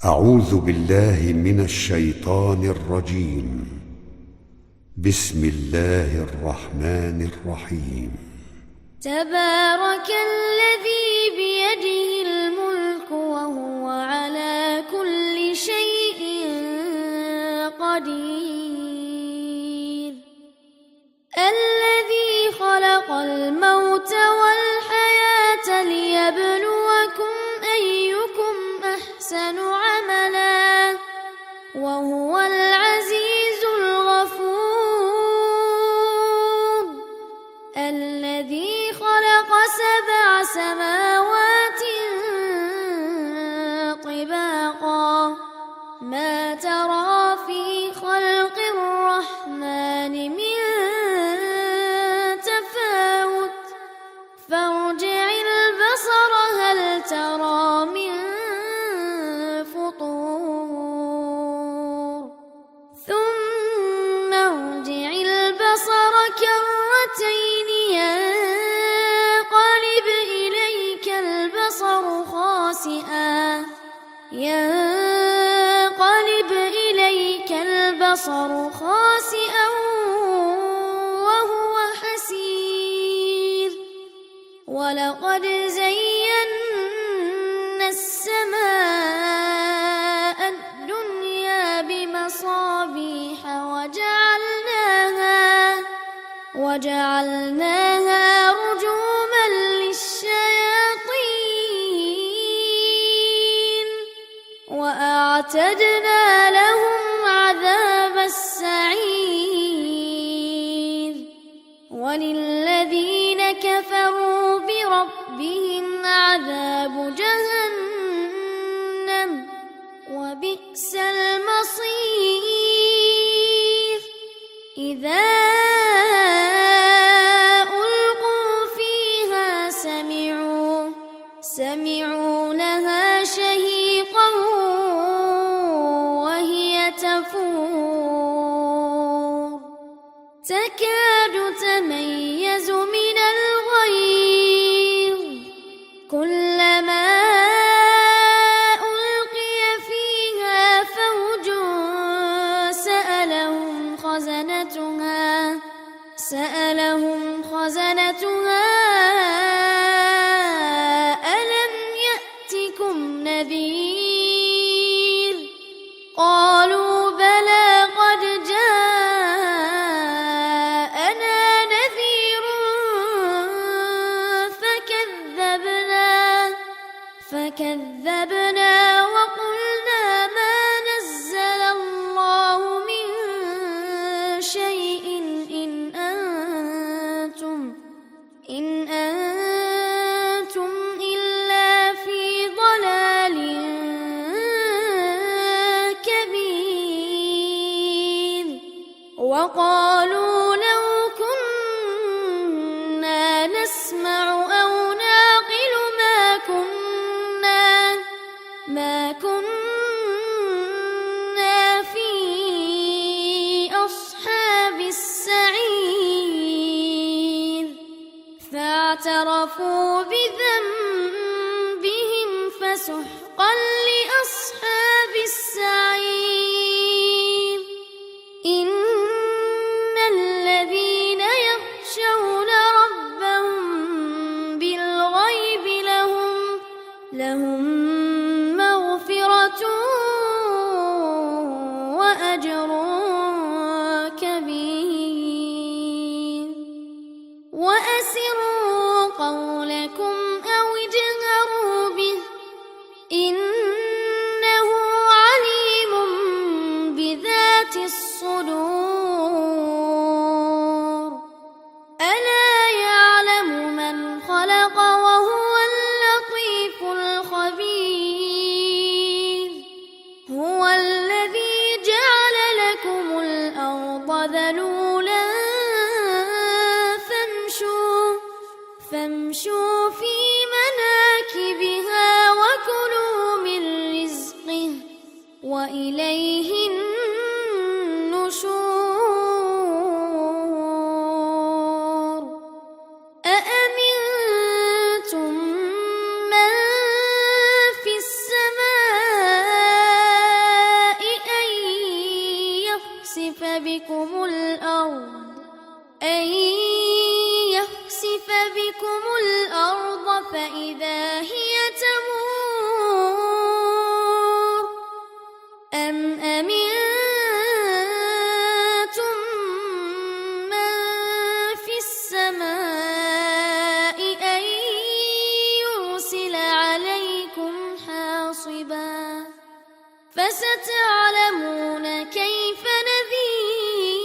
أعوذ بالله من الشيطان الرجيم. بسم الله الرحمن الرحيم. تبارك الذي بيده الملك وهو على كل شيء قدير. الذي خلق الموت والحياة ليبلوكم أيكم أحسن عملا وهو العزيز الغفور. الذي خلق 7 سماوات طباقا ما ترى في خلق الرحمن من تفاوت فارجع البصر هل ترى من فطور ثم ارجع البصر كرتين ينقلب إليك البصر خاسئا وهو حسير. ولقد زينا السماء الدنيا بمصابيح وجعلناها رجوما للشياطين وأعتدنا لهم عذاب السعير. وللذين كفروا بربهم عذاب جهنم وبئس المصير. إذا ألقوا فيها سمعوا لها شهيقا وهي تفور تكاد تميز من الغيظ كلما ألقي فيها فوج سألهم خزنتها ألم يأتكم نذير قالوا بلى قد جاءنا نذير فكذبنا وقلنا ما نزل الله من شيء إن أنتم إلا في ضلال كبير. وقالوا لو كنا نسمع أو نعقل ما كنا في أصحاب السعير. فاعترفوا بذنبهم فسحقا لأصحاب السعير. إن الذين يخشون ربهم بالغيب لهم مغفرة وأجر كبير. وأسروا قولكم أو اجهروا به إنه عليم بذات الصدور. ألا يعلم من خلق وهو اللطيف الخبير. هو الذي جعل لكم الأرض ذلولا فامشوا في مناكبها وكلوا من رزقه وإليه النشور. أأمنتم من في السماء بكم الأرض فإذا هي تمور أم أمنتم من في السماء أن يرسل عليكم حاصبا فستعلمون كيف نذير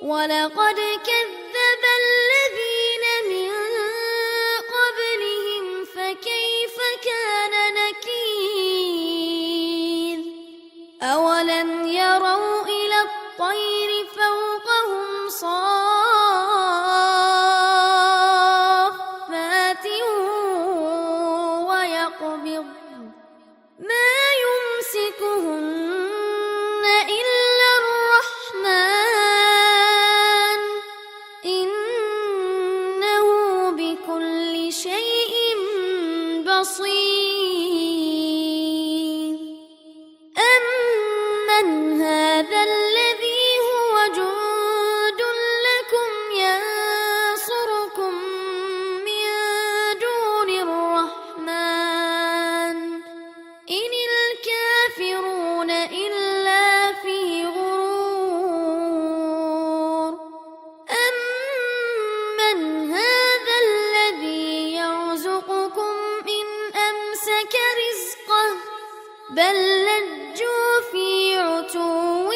ولقد كذب الذين من قبلهم فكيف كان نكير أولم يروا إلى الطير فوقهم صافات ويقبض ما يمسكهن إلا الرحمن إنه بكل شيء بصير أمن هذا الذي هو جند لكم ينصركم من دون الرحمن إن الكافرون إلا في غرور أمن هذا الذي يرزقكم إن أمسك رزقه بل لجوا في عتو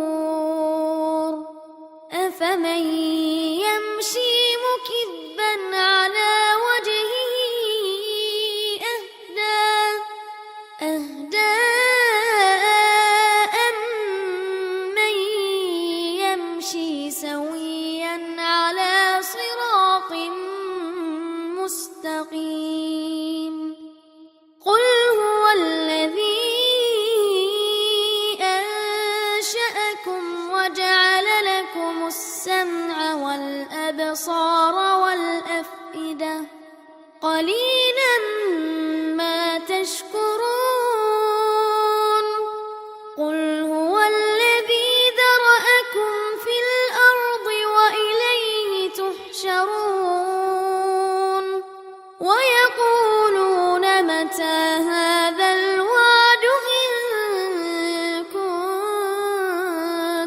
ونفور أفمن يمشي مكبا على وجهه أهدى أمن يمشي سويا على صراط مستقيم قل هو الذي أنشأكم وجعل لكم السمع والأبصار والأفئدة قليلا ما تشكرون قل هو الذي ذرأكم في الأرض وإليه تحشرون ويقولون متى هذا الوعد إن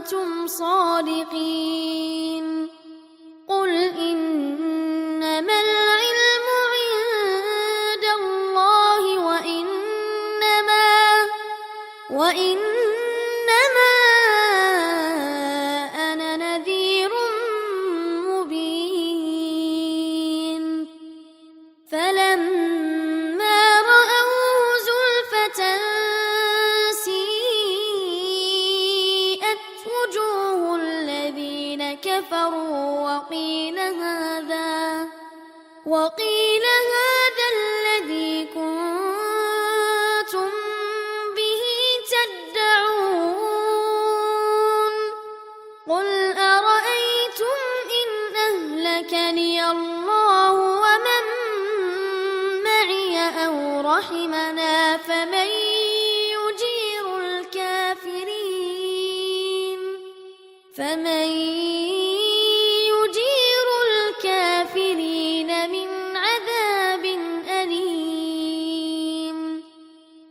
كنتم صادقين قل إنما العلم عند الله وإنما أنا نذير مبين فلما رأوه زلفة سيئت وجوه الذين كفروا وقيل هذا الذي كنتم به تدعون قل أرأيتم إن أهلكني الله ومن معي أو رحمنا فمن يجير الكافرين من عذاب أليم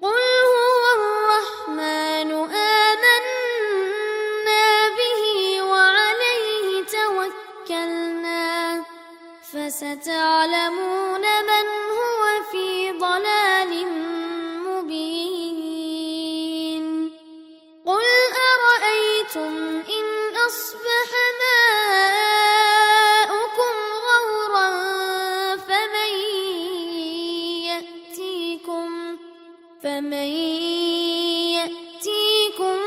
قل هو الرحمن آمنا به وعليه توكلنا فستعلمون من هو في ضلال مبين قل أرأيتم إن أصبح ماؤكم غورا فمن يأتيكم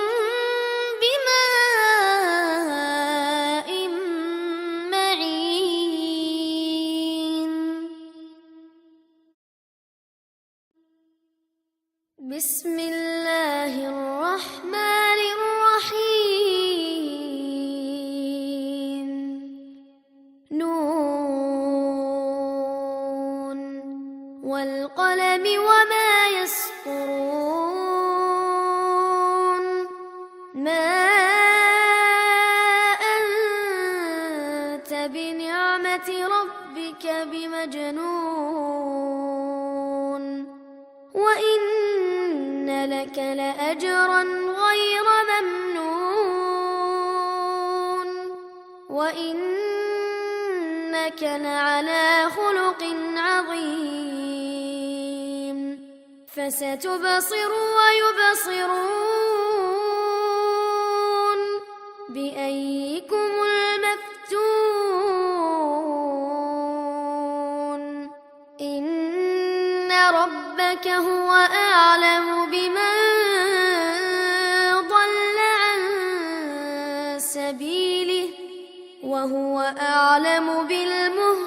بماء معين بسم الله الرحمن الرحيم نون والقلم وما يسطرون ما بنعمة ربك بمجنون وإن لك لأجرا غير ممنون وإنك لعلى خلق عظيم فستبصر ويبصرون بأيكم المفتون إن ربك هو أعلم بمن ضل عن سبيله وهو أعلم بالمهتدين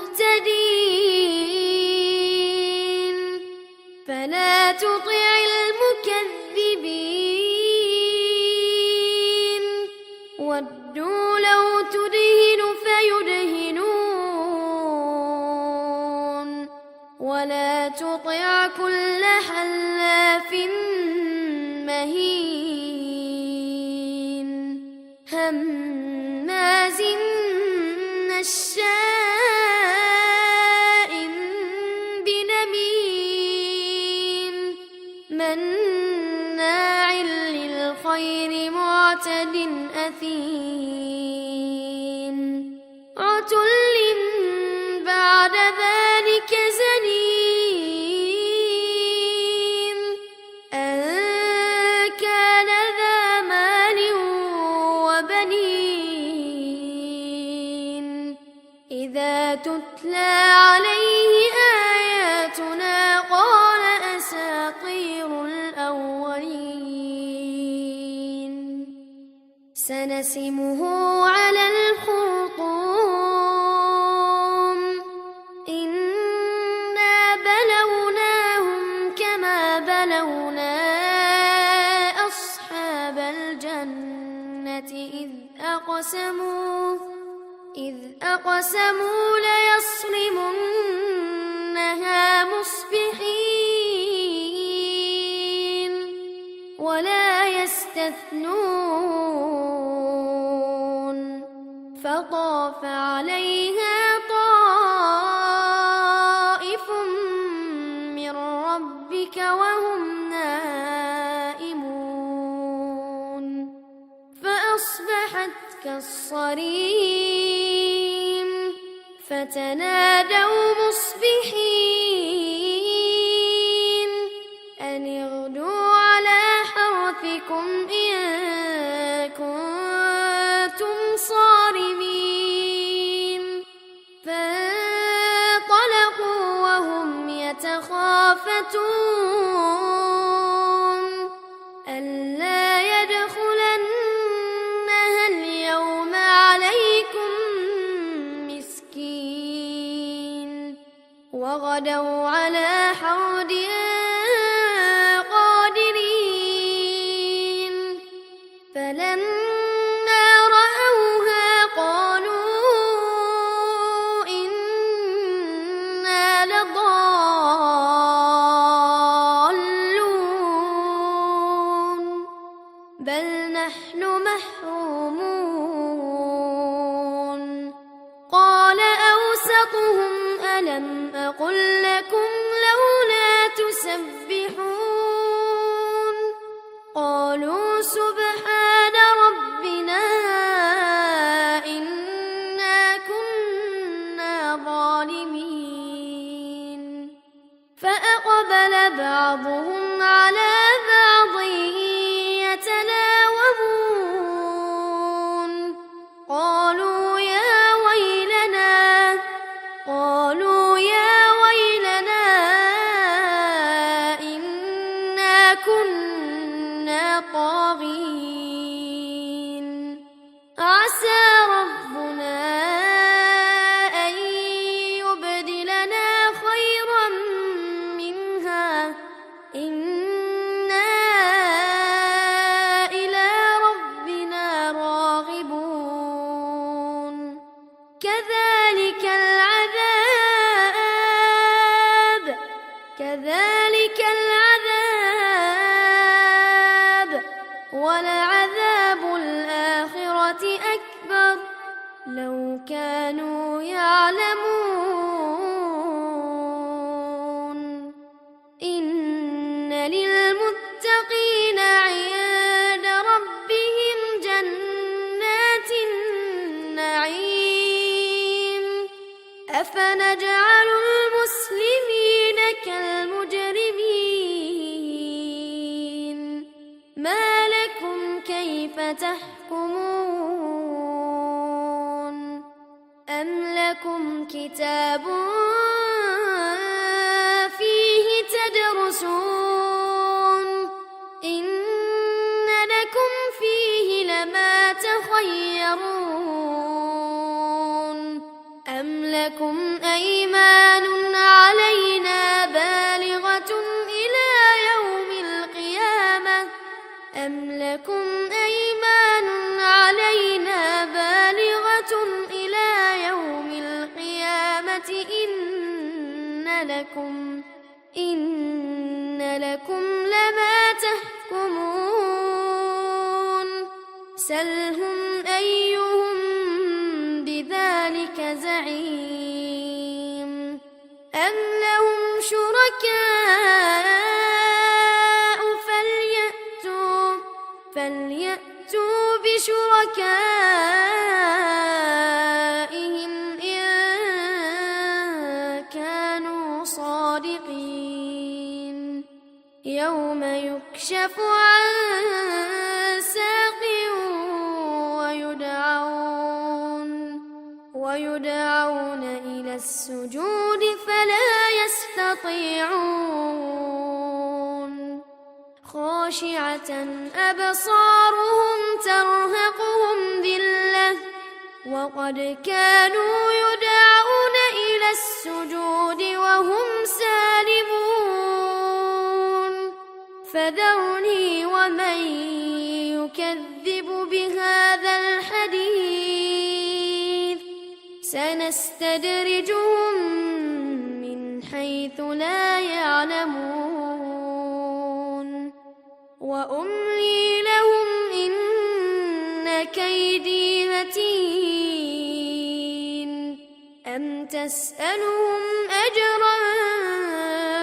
فلا تطع المكذبين ودوا لو تدهن فيدهنون ولا تطع كل حلاف مهين هماز مشاء بنميم مناع للخير معتد أثيم عتل بعد ذلك زنيم أن كان ذا مال وبنين إذا تتلى عليه آياتنا قال أساطير الأولين سنسمه على الخرطوم إنا بلوناهم كما بلونا أصحاب الجنة إذ أقسموا ليصرمنها مصبحين ولا يستثنون فطاف عليها طائف من ربك وهم نائمون فأصبحت كالصريم فتنادوا مصبحين أن اغدوا على حرثكم إن كنتم صارمين فانطلقوا وهم يتخافتون ألا يدخلنها اليوم عليكم مسكين وغدوا على حرد قادرين فلما رأوها قالوا إنا لضالون بل نحن محرومون قال أوسطهم ألم أقل لكم لولا تسبحون قالوا سبحان ربنا إنا كنا ظالمين فأقبل بعضهم على بعض يتلاومون قالوا يا ويلنا إنا كنا طاغين عسى ربنا أن يبدلنا خيرا منها إنا إلى ربنا راغبون كذلك العذاب ولعذاب الآخرة أكبر لو كانوا يعلمون إن للمتقين عند ربهم جنات النعيم أفنجعل المسلمين كالمجرمين ما لكم كيف تحكمون أم لكم كتاب فيه تدرسون إن لكم فيه لما تخيرون أم لكم أيمان علينا بالغة إلى يوم القيامة أم لكم أيمان علينا بالغة إلى يوم القيامة إن لكم لما تحكمون سلهم أيهم بذلك زعيم أم لهم شركاء فليأتوا بشركائهم إن كانوا صادقين يوم يكشف عن ساق ويدعون إلى السجود فلا يستطيعون خاشعة أبصارهم ترهقهم ذلة وقد كانوا يدعون إلى السجود وهم سالمون فذرني ومن يكذب بهذا الحديث سنستدرجهم من حيث لا يعلمون وأملي لهم إن كيدي متين أم تسألهم أجرا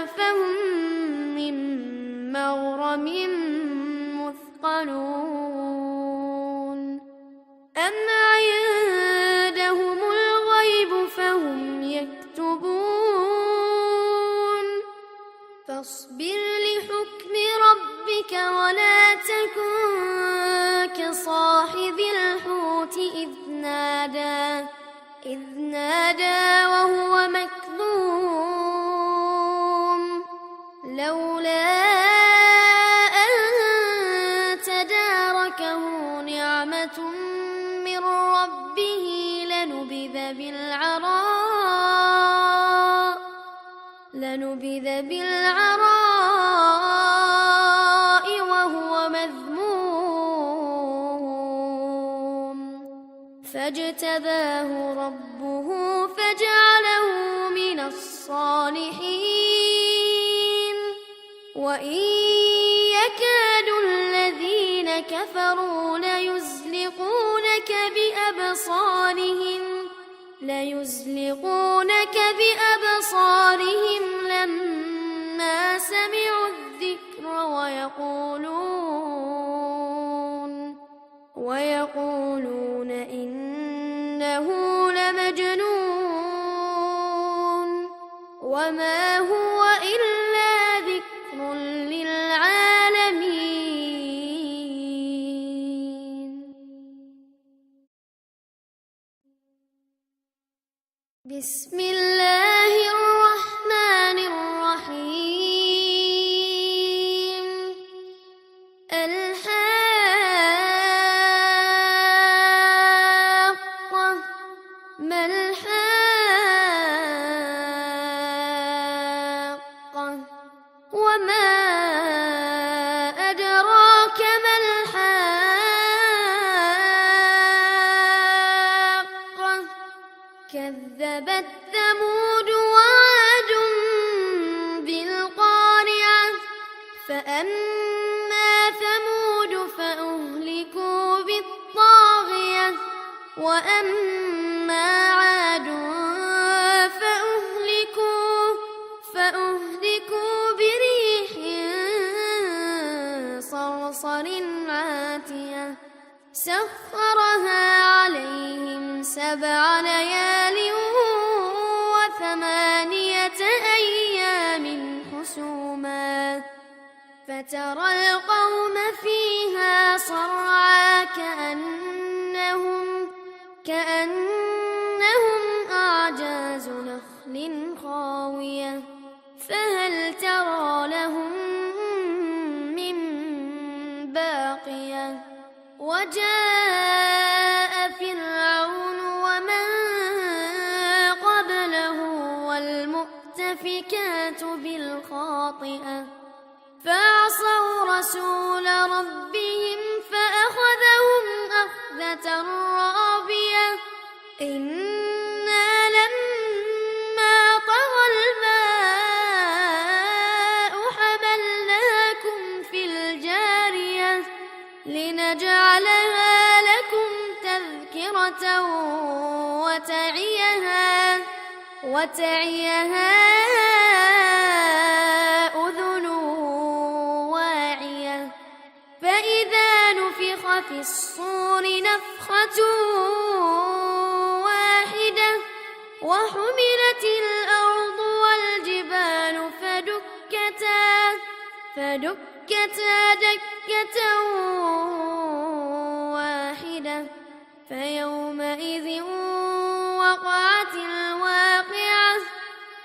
فهم من مغرم مثقلون أم عندهم الغيب فهم يكتبون فاصبر لحكم ربك ولا تكن كصاحب الحوت إذ نادى وهو مكظوم لولا أن تداركه نعمة من ربه لنبذ بالعراء وهو مذموم فاجتباه ربه فجعله من الصالحين وإن يكاد الذين كفروا ليزلقونك بأبصارهم لما سمعوا الذكر ويقولون إنه لمجنون وما هو إلا ذكر للعالمين بسم الله الرحمن الرحيم الحاقة ما الحاقة وما أدراك ما الحاقة كذبت ثمود وعاد بالقارعة فأما ثمود فأهلكوا بالطاغية وأما عاد فأهلكوا بريح صرصر عاتية سخرها عليهم 7 ليال و8 أيام حسوما فترى القوم فيها صرعى كأنهم أعجاز نخل خاوية فهل ترى لهم من باقية وجاء فرعون ومن قبله والمؤتفكات بالخاطئة فعصوا رسول ربهم فأخذهم أخذة رابية إنا لما طغى الماء حملناكم في الجارية لنجعلها لكم تذكرة وتعيها أذن واعية فإذا نفخ في الصور نفخة واحدة وحملت الأرض والجبال فدكتا دكة واحدة فيومئذ وقعت الواقعة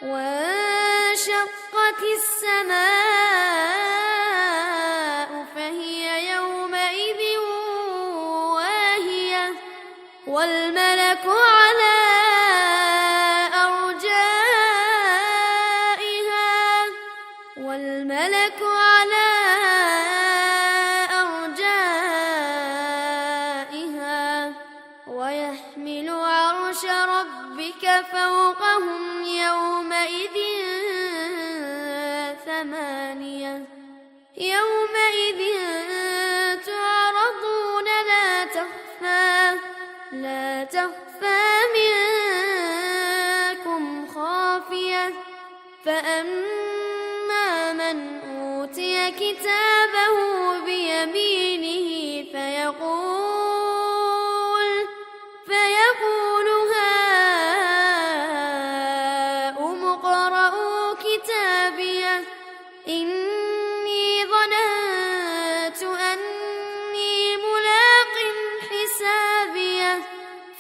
وانشقت السماء فهي يومئذ واهية والملك على أرجائها ويحمل عرش ربك فوقهم يومئذ 8 يومئذ تعرضون لا تخفى منكم خافية فأما من أوتي كتابه بيمينه فيقول هاؤم اقرءوا كتابيه إني ظننت أني ملاق حسابيه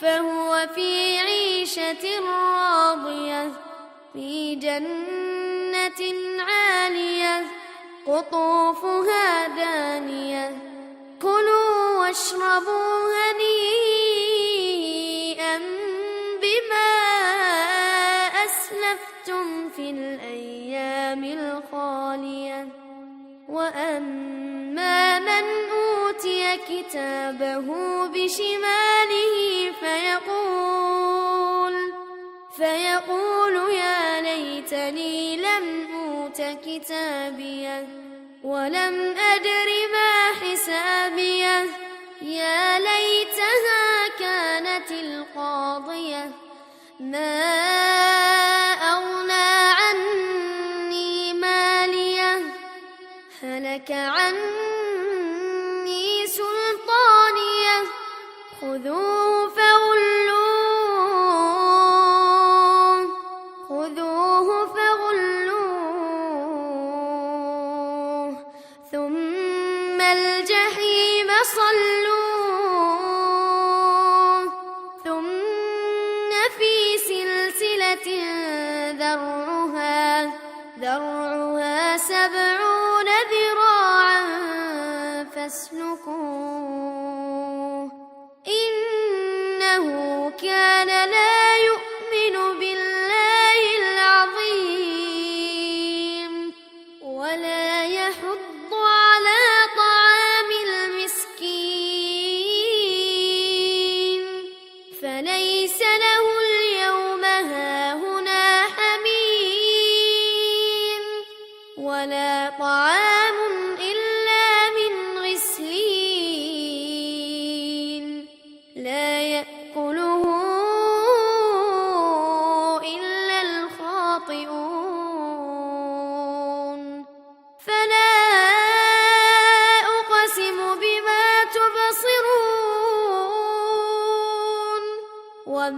فهو في عيشة راضية في جنة عالية قطوفها دانية كلوا واشربوا هنيئا بما أسلفتم في الأيام الخالية وأما من أوتي كتابه بشماله فيقول يا ليتني لم أوت كتابيه ولم أدر ما حسابيه يا ليتها كانت القاضية ما أغنى عني ماليه هلك عني سلطانيه خذوه فغلوه ثم الجحيم صلوه ثم في سلسلة ذرعها 70 ذراعا فاسلكوه إنه كان لا يؤمن بالله العظيم ولا يحض على طعام المسكين فليس له اليوم هاهنا حميم ولا طعام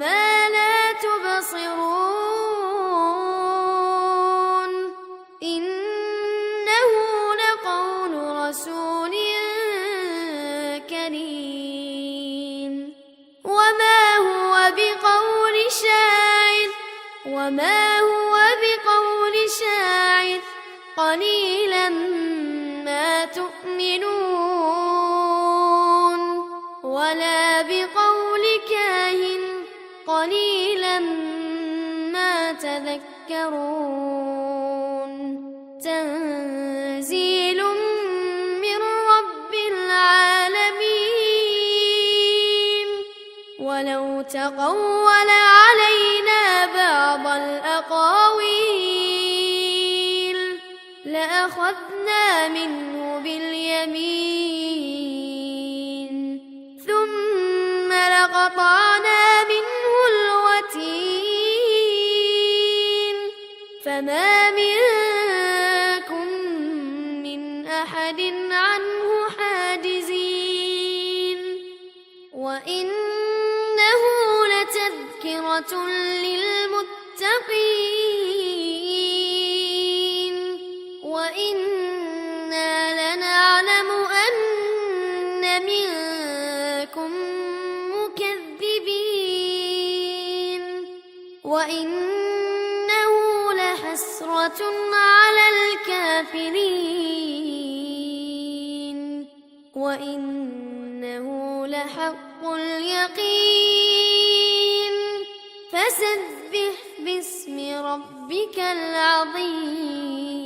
وما لا تبصرون إنه لقول رسول كريم وما هو بقول شاعر قليلا ما تؤمنون ولا بقول كاهن قليلا ما تذكرون تنزيل من رب العالمين ولو تقول علينا بعض الأقاويل لأخذنا منه باليمين ثم لقطعنا منه الوتين فما منكم من أحد عنه حاجزين وإنه لتذكرة للمتقين وإنا لنعلم أن منكم مكذبين وإنه لحسرة على الكافرين وإنه لحق اليقين فسبح باسم ربك العظيم